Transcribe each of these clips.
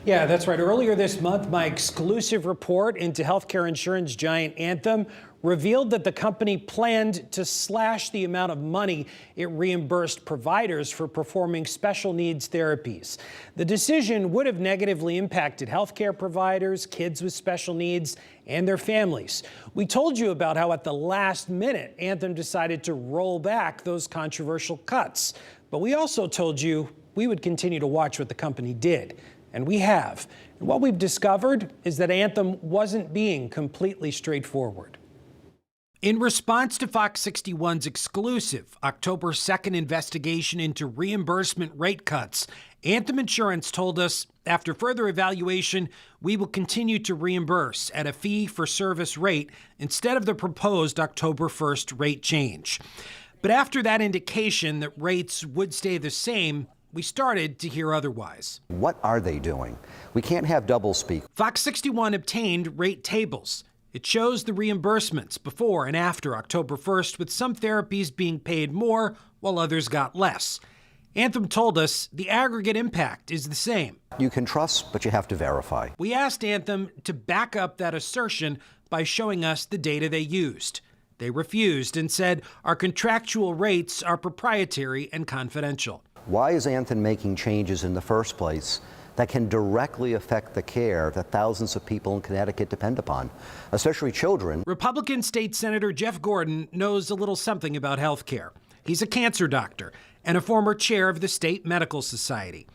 Yeah, that's right. Earlier this month, my exclusive report into healthcare insurance giant Anthem revealed that the company planned to slash the amount of money it reimbursed providers for performing special needs therapies. The decision would have negatively impacted healthcare providers, kids with special needs, and their families. We told you about how at the last minute, Anthem decided to roll back those controversial cuts. But we also told you we would continue to watch what the company did. And we have. And what we've discovered is that Anthem wasn't being completely straightforward. In response to Fox 61's exclusive October 2nd investigation into reimbursement rate cuts, Anthem Insurance told us, after further evaluation, we will continue to reimburse at a fee-for-service rate instead of the proposed October 1st rate change. But after that indication that rates would stay the same, we started to hear otherwise. What are they doing? We can't have doublespeak. Fox 61 obtained rate tables. It shows the reimbursements before and after October 1st, with some therapies being paid more while others got less. Anthem told us the aggregate impact is the same. You can trust, but you have to verify. We asked Anthem to back up that assertion by showing us the data they used. They refused and said our contractual rates are proprietary and confidential. Why is Anthem making changes in the first place that can directly affect the care that thousands of people in Connecticut depend upon, especially children? Republican State Senator Jeff Gordon knows a little something about health care. He's a cancer doctor and a former chair of the State Medical Society.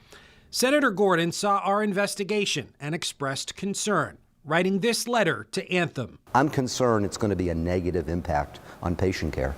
Senator Gordon saw our investigation and expressed concern, writing this letter to Anthem. I'm concerned it's going to be a negative impact on patient care.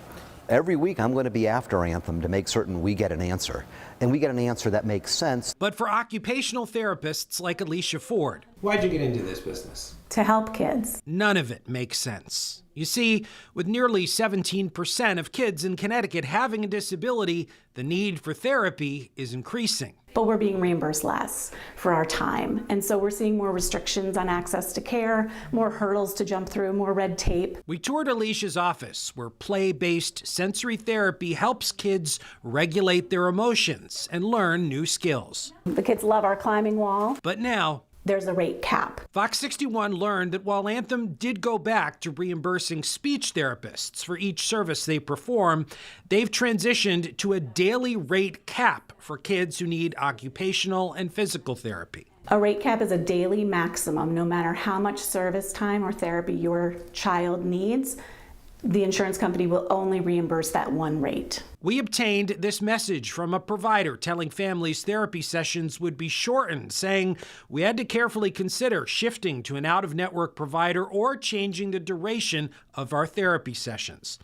Every week, I'm going to be after Anthem to make certain we get an answer, and we get an answer that makes sense. But for occupational therapists like Alicia Ford, why'd you get into this business? To help kids. None of it makes sense. You see, with nearly 17% of kids in Connecticut having a disability, the need for therapy is increasing. But we're being reimbursed less for our time. And so we're seeing more restrictions on access to care, more hurdles to jump through, more red tape. We toured Alicia's office, where play-based sensory therapy helps kids regulate their emotions and learn new skills. The kids love our climbing wall. But now, there's a rate cap. Fox 61 learned that while Anthem did go back to reimbursing speech therapists for each service they perform, they've transitioned to a daily rate cap for kids who need occupational and physical therapy. A rate cap is a daily maximum, no matter how much service time or therapy your child needs. The insurance company will only reimburse that one rate. We obtained this message from a provider telling families therapy sessions would be shortened, saying we had to carefully consider shifting to an out-of-network provider or changing the duration of our therapy sessions.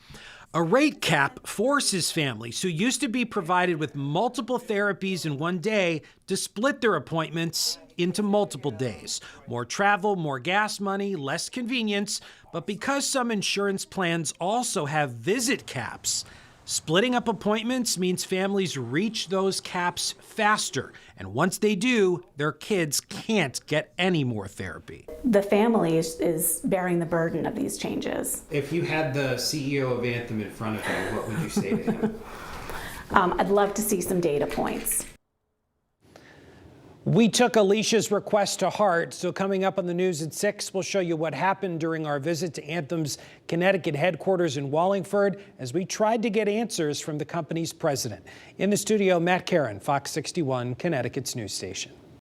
A rate cap forces families who used to be provided with multiple therapies in one day to split their appointments into multiple days. More travel, more gas money, less convenience. But because some insurance plans also have visit caps, splitting up appointments means families reach those caps faster. And once they do, their kids can't get any more therapy. The family is bearing the burden of these changes. If you had the CEO of Anthem in front of you, what would you say to him? I'd love to see some data points. We took Alicia's request to heart, so coming up on the news at 6, we'll show you what happened during our visit to Anthem's Connecticut headquarters in Wallingford as we tried to get answers from the company's president. In the studio, Matt Caron, Fox 61, Connecticut's news station.